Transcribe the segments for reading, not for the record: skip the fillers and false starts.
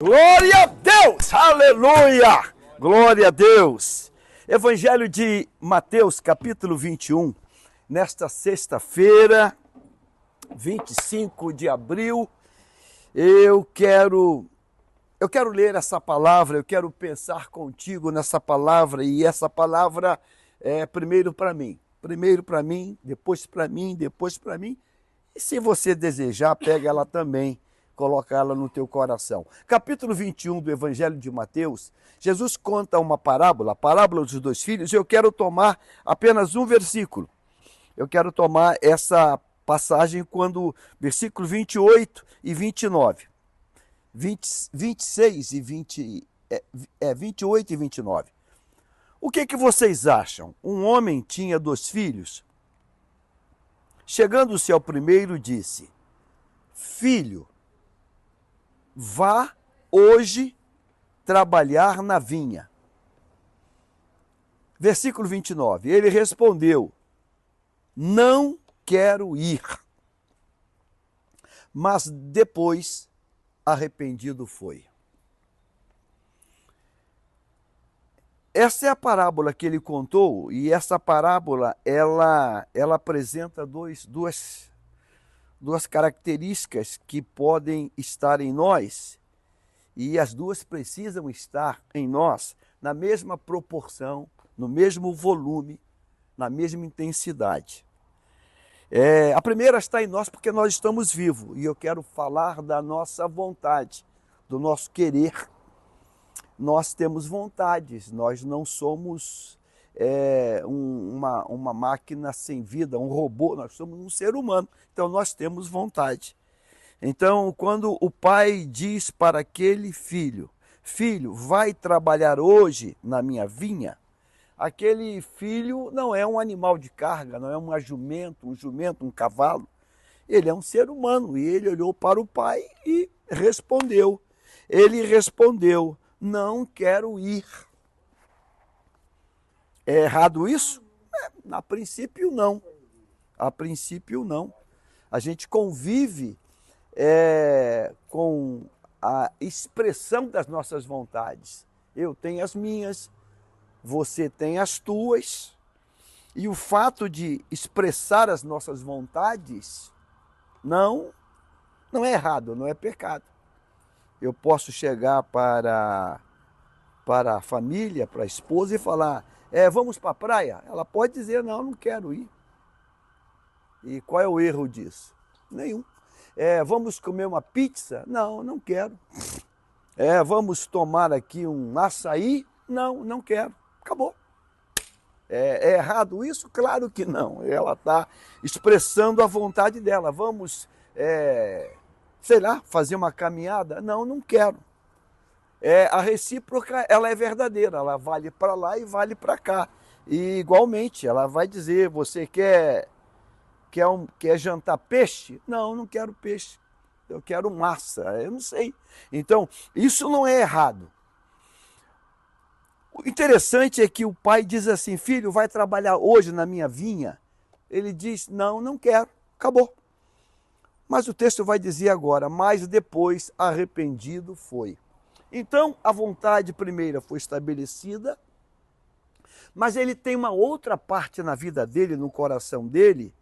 Glória a Deus! Aleluia! Glória a Deus! Evangelho de Mateus, capítulo 21, nesta sexta-feira, 25 de abril, eu quero ler essa palavra, eu quero pensar contigo nessa palavra, e essa palavra é primeiro para mim, depois para mim, depois para mim, e se você desejar, pega ela também, coloca ela no teu coração. Capítulo 21 do Evangelho de Mateus, Jesus conta uma parábola, a parábola dos dois filhos, e eu quero tomar apenas um versículo. Eu quero tomar essa passagem quando, versículo 28 e 29. 26 e 28 e 29. O que vocês acham? Um homem tinha 2 filhos. Chegando-se ao primeiro, disse: Filho, vá hoje trabalhar na vinha. Versículo 29. Ele respondeu: Não quero ir. Mas depois, arrependido foi. Essa é a parábola que ele contou, e essa parábola ela apresenta duas características que podem estar em nós, e as duas precisam estar em nós na mesma proporção, no mesmo volume, na mesma intensidade. A primeira está em nós porque nós estamos vivos, e eu quero falar da nossa vontade, do nosso querer. Nós temos vontades, nós não somos uma máquina sem vida, um robô, nós somos um ser humano, então nós temos vontade. Então, quando o pai diz para aquele filho: Filho, vai trabalhar hoje na minha vinha, aquele filho não é um animal de carga, não é um jumento, um cavalo. Ele é um ser humano, e ele olhou para o pai e respondeu. Ele respondeu: Não quero ir. É errado isso? A princípio não. A princípio não. A gente convive com a expressão das nossas vontades. Eu tenho as minhas, você tem as tuas, e o fato de expressar as nossas vontades não é errado, não é pecado. Eu posso chegar para a família, para a esposa e falar: vamos para a praia? Ela pode dizer: não quero ir. E qual é o erro disso? Nenhum. Vamos comer uma pizza? Não quero. Vamos tomar aqui um açaí? Não quero. Acabou. É errado isso? Claro que não. Ela está expressando a vontade dela. Vamos, fazer uma caminhada? Não quero. A recíproca, ela é verdadeira, ela vale para lá e vale para cá. E igualmente, ela vai dizer: você quer jantar peixe? Não quero peixe. Eu quero massa, eu não sei. Então, isso não é errado. O interessante é que o pai diz assim: filho, vai trabalhar hoje na minha vinha? Ele diz: não quero, acabou. Mas o texto vai dizer agora: mas depois arrependido foi. Então, a vontade primeira foi estabelecida, mas ele tem uma outra parte na vida dele, no coração dele,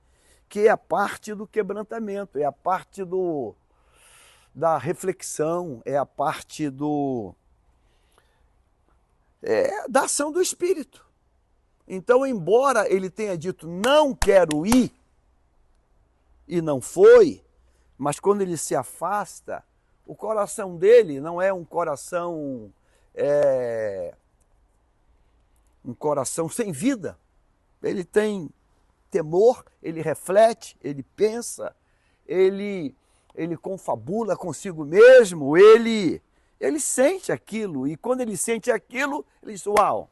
que é a parte do quebrantamento, é a parte da reflexão, é a parte da ação do Espírito. Então, embora ele tenha dito: não quero ir, e não foi, mas quando ele se afasta, o coração dele não é um coração sem vida. Ele tem temor, ele reflete, ele pensa, ele confabula consigo mesmo, ele sente aquilo, e quando ele sente aquilo, ele diz: uau,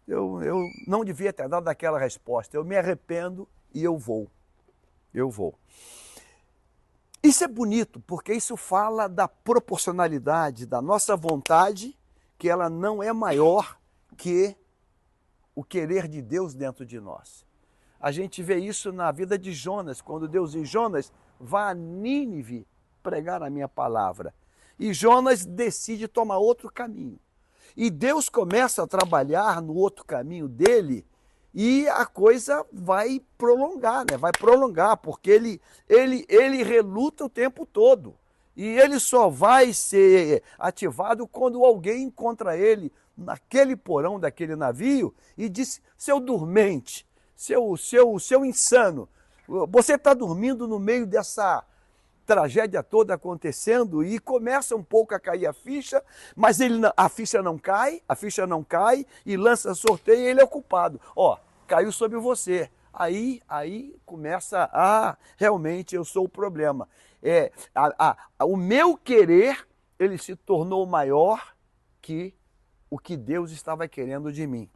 eu não devia ter dado aquela resposta, eu me arrependo e eu vou. Isso é bonito, porque isso fala da proporcionalidade da nossa vontade, que ela não é maior que o querer de Deus dentro de nós. A gente vê isso na vida de Jonas, quando Deus diz: Jonas, vá a Nínive pregar a minha palavra. E Jonas decide tomar outro caminho. E Deus começa a trabalhar no outro caminho dele e a coisa vai prolongar, né? Vai prolongar, porque ele reluta o tempo todo. E ele só vai ser ativado quando alguém encontra ele naquele porão daquele navio e diz: seu dormente, seu insano, você está dormindo no meio dessa tragédia toda acontecendo, e começa um pouco a cair a ficha, mas a ficha não cai, e lança sorteio e ele é o culpado. Ó, caiu sobre você. Aí começa realmente eu sou o problema. O meu querer, ele se tornou maior que o que Deus estava querendo de mim.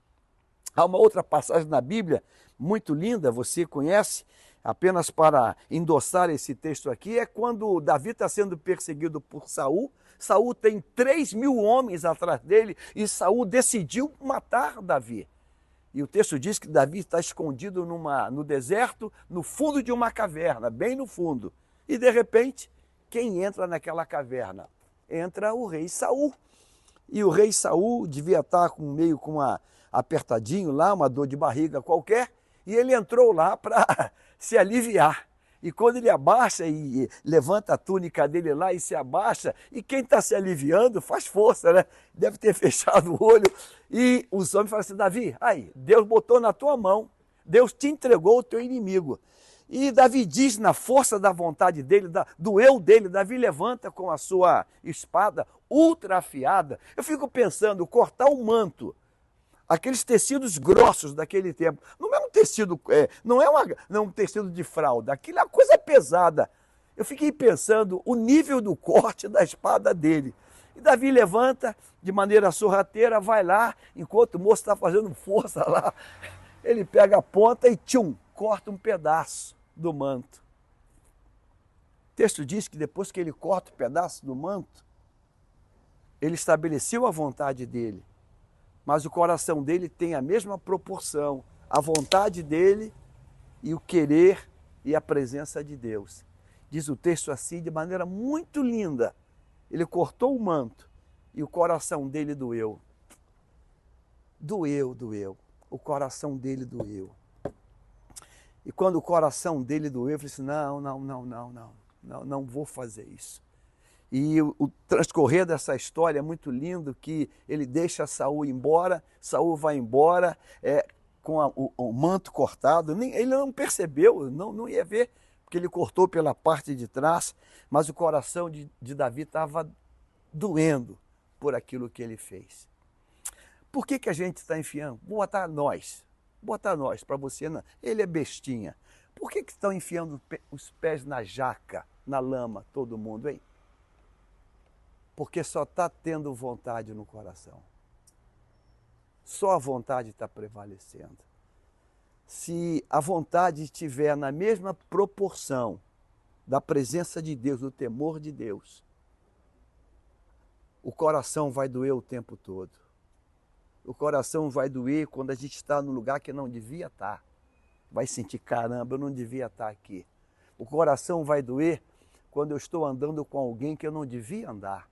Há uma outra passagem na Bíblia, muito linda, você conhece, apenas para endossar esse texto aqui, é quando Davi está sendo perseguido por Saul. Saul tem 3.000 homens atrás dele e Saul decidiu matar Davi. E o texto diz que Davi está escondido no deserto, no fundo de uma caverna, bem no fundo. E de repente, quem entra naquela caverna? Entra o rei Saul. E o rei Saul devia estar meio com uma apertadinho lá, uma dor de barriga qualquer, e ele entrou lá para se aliviar. E quando ele abaixa e levanta a túnica dele lá e se abaixa, e quem está se aliviando faz força, né? Deve ter fechado o olho. E os homens falam assim: Davi, aí, Deus botou na tua mão, Deus te entregou o teu inimigo. E Davi diz, na força da vontade dele, do eu dele, Davi levanta com a sua espada ultra afiada. Eu fico pensando, cortar o manto, aqueles tecidos grossos daquele tempo, não é um tecido, não é um tecido de fralda, aquilo é uma coisa pesada. Eu fiquei pensando o nível do corte da espada dele. E Davi levanta de maneira sorrateira, vai lá, enquanto o moço está fazendo força lá, ele pega a ponta e tchum, corta um pedaço do manto. O texto diz que depois que ele corta o pedaço do manto, ele estabeleceu a vontade dele, mas o coração dele tem a mesma proporção, a vontade dele e o querer e a presença de Deus. Diz o texto assim, de maneira muito linda, ele cortou o manto e o coração dele doeu. Doeu. O coração dele doeu. E quando o coração dele doeu, eu falei assim: não vou fazer isso. E o transcorrer dessa história é muito lindo, que ele deixa Saul embora, Saul vai embora com o manto cortado, ele não percebeu, não ia ver, porque ele cortou pela parte de trás, mas o coração de Davi estava doendo por aquilo que ele fez. Por que a gente está enfiando? Botar nós, para você, não. Ele é bestinha. Por que estão enfiando os pés na jaca, na lama, todo mundo, hein? Porque só está tendo vontade no coração. Só a vontade está prevalecendo. Se a vontade estiver na mesma proporção da presença de Deus, do temor de Deus, o coração vai doer o tempo todo. O coração vai doer quando a gente está no lugar que não devia estar. Vai sentir: caramba, eu não devia estar aqui. O coração vai doer quando eu estou andando com alguém que eu não devia andar.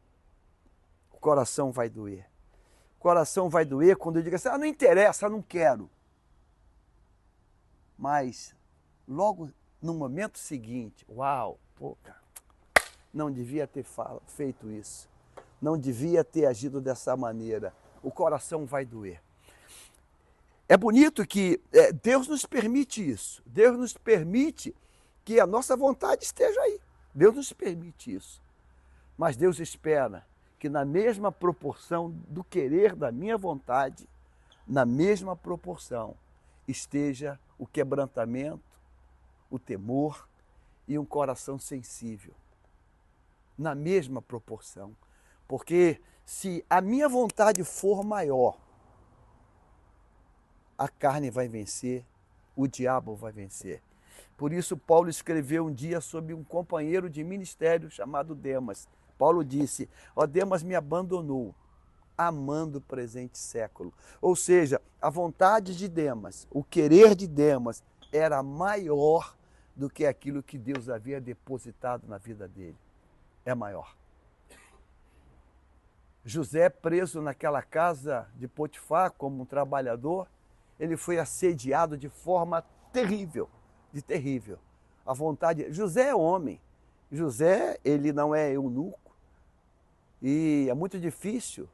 O coração vai doer. O coração vai doer quando eu digo assim: não interessa, não quero. Mas logo no momento seguinte, uau, cara, não devia ter feito isso. Não devia ter agido dessa maneira. O coração vai doer. É bonito que Deus nos permite isso. Deus nos permite que a nossa vontade esteja aí. Deus nos permite isso. Mas Deus espera que na mesma proporção do querer da minha vontade, na mesma proporção, esteja o quebrantamento, o temor e um coração sensível. Na mesma proporção. Porque se a minha vontade for maior, a carne vai vencer, o diabo vai vencer. Por isso Paulo escreveu um dia sobre um companheiro de ministério chamado Demas. Paulo disse: Demas me abandonou, amando o presente século. Ou seja, a vontade de Demas, o querer de Demas era maior do que aquilo que Deus havia depositado na vida dele. É maior. José, preso naquela casa de Potifar como um trabalhador, ele foi assediado de forma terrível, terrível. A vontade... José é homem. José, ele não é eunuco. E é muito difícil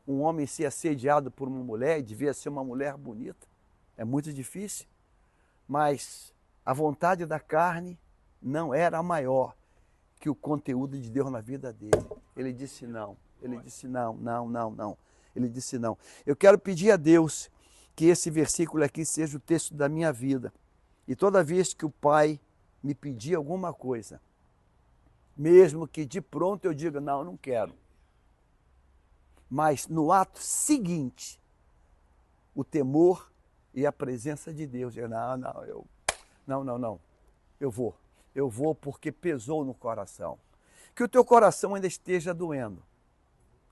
um homem ser assediado por uma mulher, e devia ser uma mulher bonita. É muito difícil. Mas a vontade da carne não era maior que o conteúdo de Deus na vida dele. Ele disse não. Ele disse não. Ele disse não. Eu quero pedir a Deus que esse versículo aqui seja o texto da minha vida. E toda vez que o Pai me pedir alguma coisa, mesmo que de pronto eu diga, não, eu não quero. Mas no ato seguinte, o temor e a presença de Deus, eu, não, eu vou porque pesou no coração. Que o teu coração ainda esteja doendo,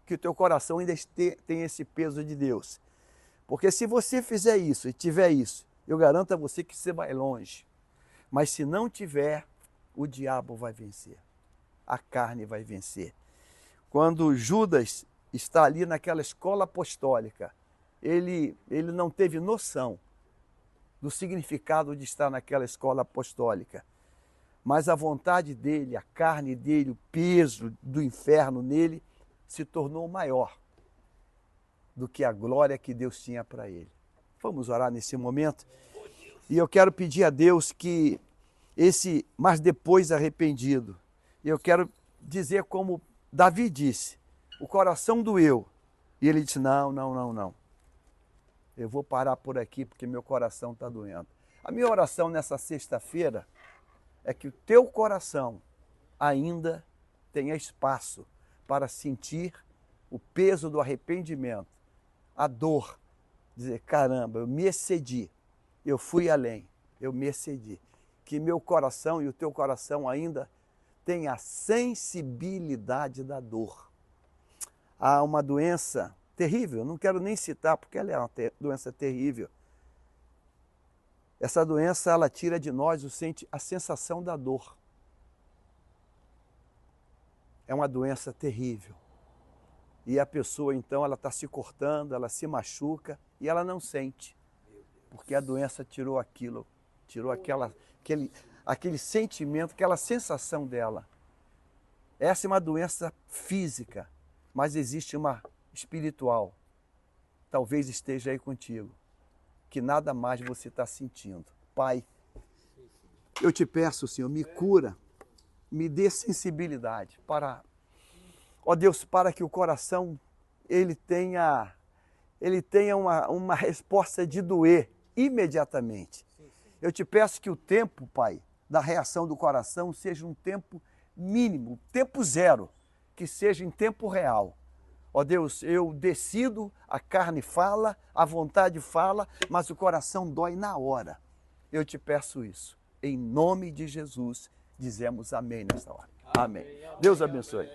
que o teu coração ainda tenha esse peso de Deus. Porque se você fizer isso e tiver isso, eu garanto a você que você vai longe. Mas se não tiver, o diabo vai vencer. A carne vai vencer. Quando Judas está ali naquela escola apostólica, ele não teve noção do significado de estar naquela escola apostólica. Mas a vontade dele, a carne dele, o peso do inferno nele, se tornou maior do que a glória que Deus tinha para ele. Vamos orar nesse momento? E eu quero pedir a Deus que mas depois arrependido, eu quero dizer como Davi disse, o coração doeu, e ele disse, não, eu vou parar por aqui porque meu coração está doendo. A minha oração nessa sexta-feira é que o teu coração ainda tenha espaço para sentir o peso do arrependimento, a dor, dizer, caramba, eu me excedi, eu fui além, eu me excedi. Que meu coração e o teu coração ainda tenha a sensibilidade da dor. Há uma doença terrível, não quero nem citar porque ela é uma doença terrível. Essa doença, ela tira de nós a sensação da dor. É uma doença terrível. E a pessoa, então, ela está se cortando, ela se machuca e ela não sente. Porque a doença tirou aquilo, tirou aquele sentimento, aquela sensação dela. Essa é uma doença física, mas existe uma espiritual. Talvez esteja aí contigo, que nada mais você está sentindo. Pai, eu te peço, Senhor, me cura, me dê sensibilidade para, ó Deus, para que o coração ele tenha uma resposta de doer imediatamente. Eu te peço que o tempo, Pai, da reação do coração seja um tempo mínimo, tempo zero, que seja em tempo real. Ó Deus, eu decido, a carne fala, a vontade fala, mas o coração dói na hora. Eu te peço isso. Em nome de Jesus, dizemos amém nesta hora. Amém. Deus abençoe.